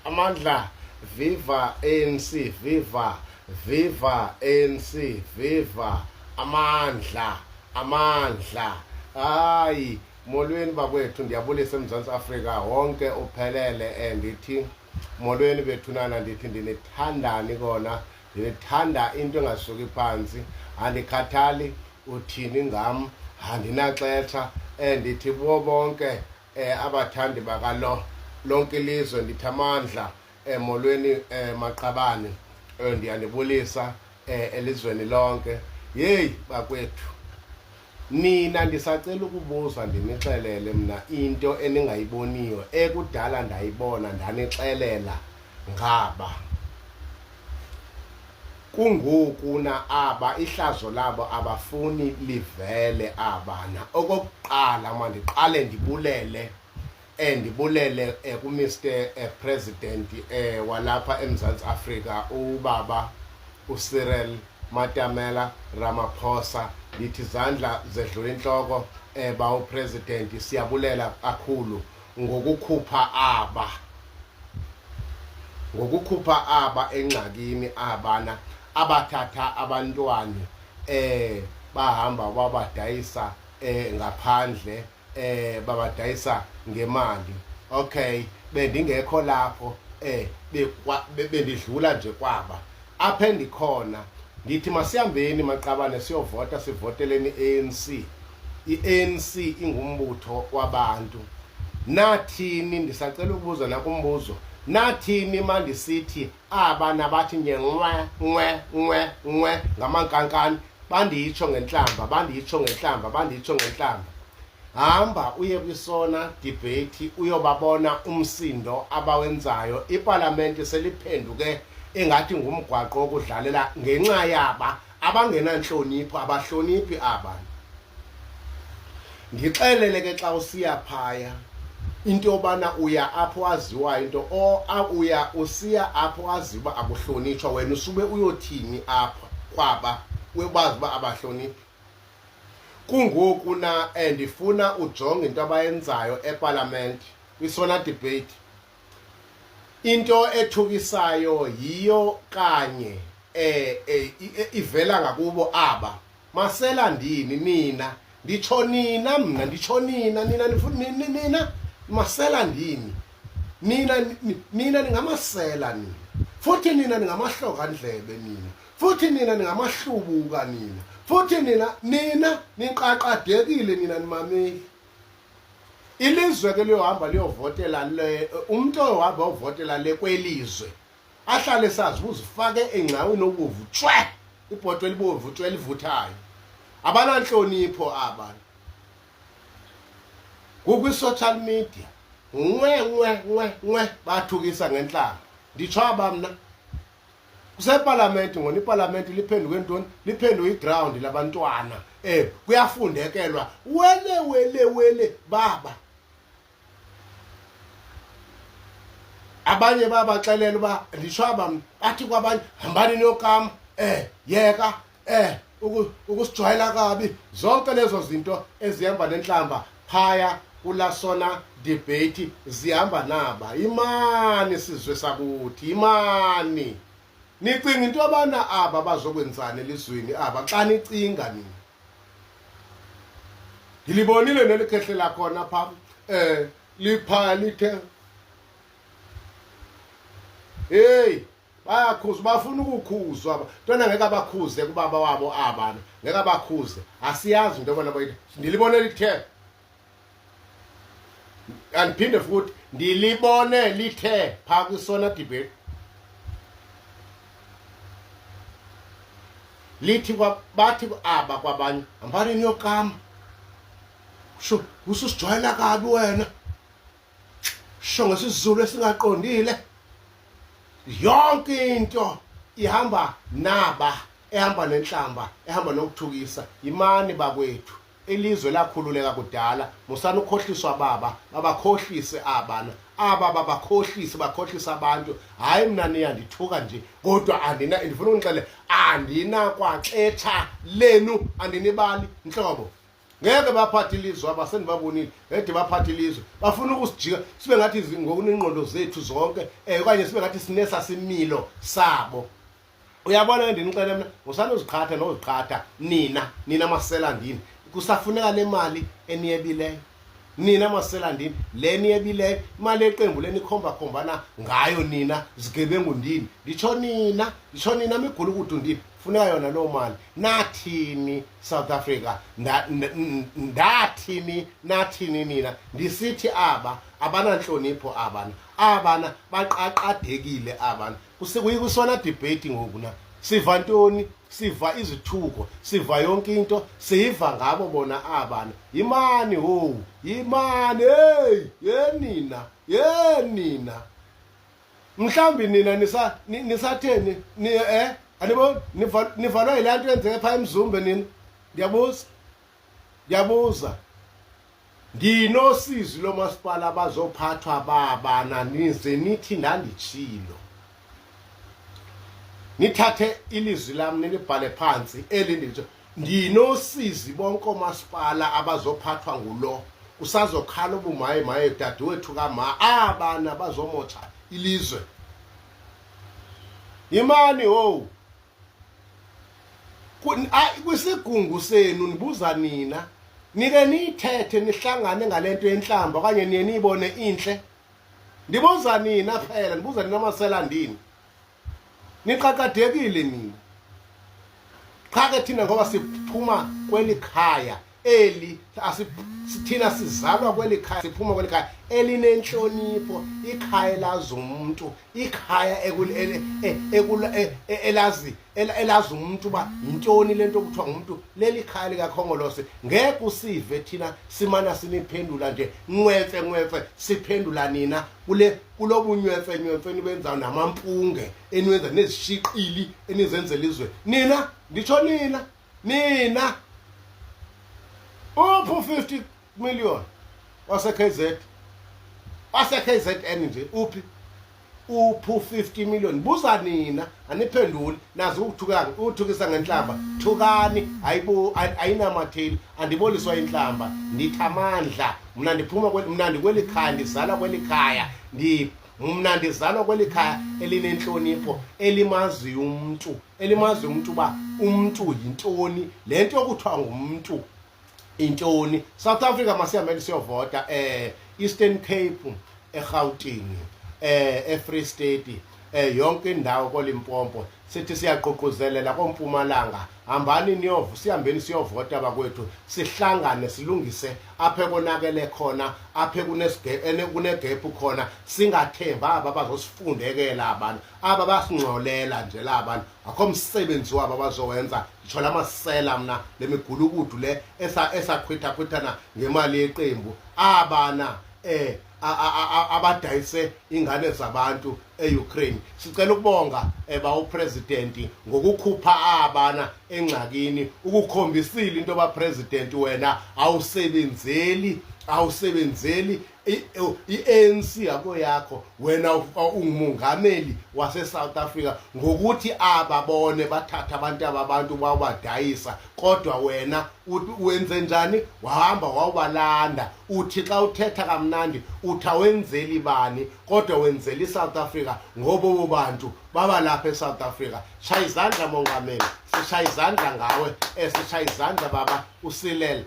Amandla, viva ANC, viva ANC, viva amandla. Hayi, molweni bakwethu, ndiyabulisa eMzantsi Afrika wonke uphelele. Ndithi molweni bethunana, ndithi ndinithandani kona, ndinithanda into engasuki phantsi, andikhathali uthini ngam, andinaxesha. Ndithi kubo bonke abathandi bakalo lonke ilizwe, ndithi amandla, molweni Maqabane, ndiyanibulisa elizweni lonke. Yeyi bakwethu, nina ndisacela ukubuza, ndinixelele mna into eningayiboniyo ekudala ndayibona ndanixelela ngaba. Kungoku na aba ihlazo labo abafuni livele abana. Okokuqala mandiqale ndibulele ku-Mr. President walapha eMzantsi Afrika, ubaba uCyril Matamela Ramaphosa. Ndithi izandla zedlula intloko bawu-president, siyabulela kakhulu ngokukhupha aba engxakini abana abathatha abantwana bahamba babadayisa ngaphandle, babadayisa ngemali. Okay, bendingekho lapho bendidlula nje kwaba. Apha endikhona ndithi masihambeni Maqabane siyovota, sivoteleni ANC. I-ANC ingumbutho wabantu. Nathini, ndisacela ukubuza nakumbuzo, nathini mandisithi aba nabathi nwe ngamankankani bandiyitsho ngentlamba, hamba uye kwisona debate uyobabona umsindo abawenzayo. Ipalamente seliphenduke engathi ngumgwaqo wokudlalela ngenxa yaba abangenantlonipho, abahloniphi abantu. Ndixelele ke xa usiya phaya into yobana uya apho waziwayo into usiya apho waziwa uba akuhlonitshwa, wena usube uyothini apha kwaba webazi uba abahloniphi. Kungoku na ndifuna ujonge into abayenzayo epalamente kwisona debate. Into ethukisayo yiyo kanye ivela ngakubo aba. Masela ndini nina, nditsho nina mna, nditsho nina nina masela ndini, nina ningamasela nina, futhi nina ningamahloka ndlebe nina, futhi nina ningamahlubuka nina, futhi nina niqaqadekile nina nimameli. Ilizwe ke liyohamba liyovotela le, umuntu ohamba uvotela le kwelizwe ahlale sazi uzifake engcaweni obuvu tshwe, ibhotwe elibovu tshwe elivuthayo. Abananhlonipho abantu kukwi-social media, nwe bathukisa ngenhlamba. Nditsho aba mna kusepalamente, ngona ipalamente liphenduke ntoni, liphenduke iground labantwana. Kuyafundekelwa wele baba. Abanye babaxelela uba, nditsho aba athi kwabanye hambani niyokama, yeka ukusijwayela kabi. Zonke lezo zinto ezihamba nenhlamba phaya kulasona debate zihamba naba. Imani sizwe sakuthi, imani. Nicinga into yobana aba bazokwenzana elizweni aba xa nicinga nina. Ngilibonile nelikhehle lakhona pha liphaya lithe hey bayakhuza, bafuna ukukhuzwa aba. Ntona ngeke abakhuze kubaba wabo abana, ngeke abakhuze. Asiyazi into bona bayithi. Ndilibone lithe, andiphinde futhi ndilibone lithe phaa kwisona debate. Lithi bathi aba kwabanye hambani niyokama. Sho ususijwayela kabi wena, sho ngesizulu esingaqondile. Yonke into ihamba naba, ehamba nenhlamba, ehamba nokuthukisa. Imani bakwethu, ilizwe lakhululeka kudala, musana ukhohliswa baba, babakhohlise abana, aba babakhohlise, bakhohlisa abantu. Hayi mna niyandithuka nje, kodwa ndifuna unixele andina kwaxetsha lenu, andinibali nhlobo. ngeke baphathe ilizwe abasendibabonile ngeke baphathe ilizwe bafuna ukusijika sibe ngathi ngokunengqondo zethu zonke okanye sibe ngathi sinesa similo sabo. Uyabona ngendinixele mina usanoziqhatha noziqhatha nina maselandini kusafuneka le mali eniyebileyo. Nina maselandini le niyebileyo imali eqembu lenikhomba khombana ngayo nina zigebengu ndini. Nditsho nina migulukudu ndini funeka yona loo mali. Nathini South Africa nathini nina ndisithi aba abananhlonipho abana baqaqadekile abana. Kusona debate ngoku na siva ntoni, siva izithuko, siva yonke into siyiva ngabo bona abana. Yimani yimani nina mhlambi nina nisatheni andiboni nivalwe yile nto yenzeke phaa eMzumbe nina. Ndiyabuza ndinosizi lomasipala abazophathwa babana nize nithi ndanditshilo. Nithathe ilizwi lami nilibhale phansi nditsho ndinosizi bonke omasipala abazophathwa ngulo usazokhala ubumaye dadewethu kama abana bazomotsha ilizwe. Yimani kwisigungu senu nibuza nina nike niyithethe nihlangane ngalento yenhlamba okanye niye niyibone inhle. Ndibuza nina phela, ndibuza nina maselandini niqaqadekile nina. Qha ke thina ngoba siphuma kweli khaya thina sizalwa kweli khaya siphuma kweli khaya elinenhlonipho, ikhaya elazi umuntu, ikhaya elazi umuntu ba yintoni lento kuthiwa ngumuntu. Leli khaya likaKhongolose ngeke usive thina simana siniphendula nje ncwethe siphendula nina kulobunywefe nibenzayo namampunge eniwenza nezishiqili enizenzela izwe. Nina nditsho nina uphu 50 million wase-KZN nje uphu 50 million. Buza nina aniphenduli nazi ukuthukisa ngenhlamba. Thukani ayinamatheli andiboliswa inhlamba. Ndithi amandla mna ndiphuma ndikweli khaya ndizalwa kweli khaya mna ndizalwa kweli khaya elinenhlonipho elimaziyo umuntu ba umuntu yintoni, le nto yokuthiwa ngumuntu intoni. South Africa masihambeni siyovota Eastern Cape, eGauteng, eFree State, yonke indawo koLimpopo sithi siyaqoqozelela koMpumalanga. Hambani sihambeni siyovota bakwethu, sihlangane silungise aphe konakele khona, aphe kunegephu khona. Singathemba aba bazosifundekela abantu aba basingcolela nje labantu akho msebenzi wabo bazowenza. Ngitsho lamasela mna lemigulukudu le esaqhwithana ngemali yeqembu abana abadayise ingane zabantu eUkraine. Sicela ukubonga upresident ngokukhupha abana engxakini, ukukhombisile into abapresident wena awusebenzeli i-ANC yako yakho wena ungumongameli wase-South Africa ngokuthi ababone bathatha abantu bawabadayisa. Kodwa wena wenze njani? Wahamba wawubalanda. Uthi xa uthetha kamnandi uthi awenzeli bani kodwa wenzela iSouth Africa ngobo bantu baba lapha eSouth Africa. Shaya izandla mongameli, sishaya izandla ngawe, sishaya izandla baba uCyril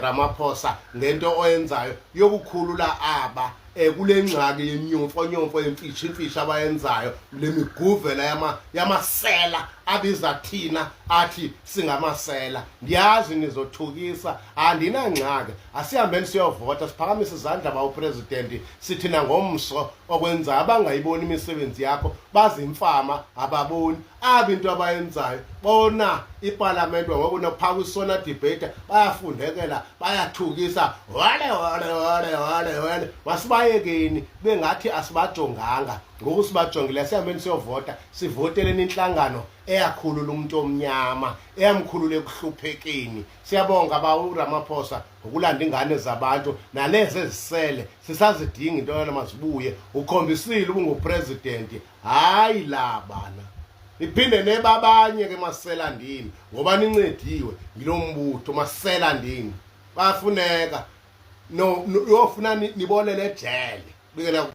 Ramaphosa ngento oyenzayo yokukhulula aba kule ngxaki yenyomfo yemfishi abayenzayo, le miguvela yamasela abiza thina athi singamasela. Ndiyazi nizothukisa, andinangxaki. Asihambeni siyovota, siphakamise izandla ba upresident, sithina ngomso okwenza abangayiboni imisebenzi yakho bazimfama ababoni abinto abayenzayo. Bona iparliament ngoku nopha kwisona debate bayafundekela, bayathukisa wale wasibayekeni bengathi asibajonganga. Ngoku sibajongile sihambeni siyovota, sivoteleni inhlangano eyakhulula umuntu omnyama, eyamkhulula ekuhluphekeni. Siyabonga ba uRamaphosa ngokulanda ingane zabantu nalezi ezisele sisazidinga into yona mazibuye. Ukhombisile ubungupresident hayi la bana. Iphinde nebabanye ke maselandini ngoba nincediwe ngilo mbutho maselandini. bayafuneka no uyofuna nibolele ejele bikela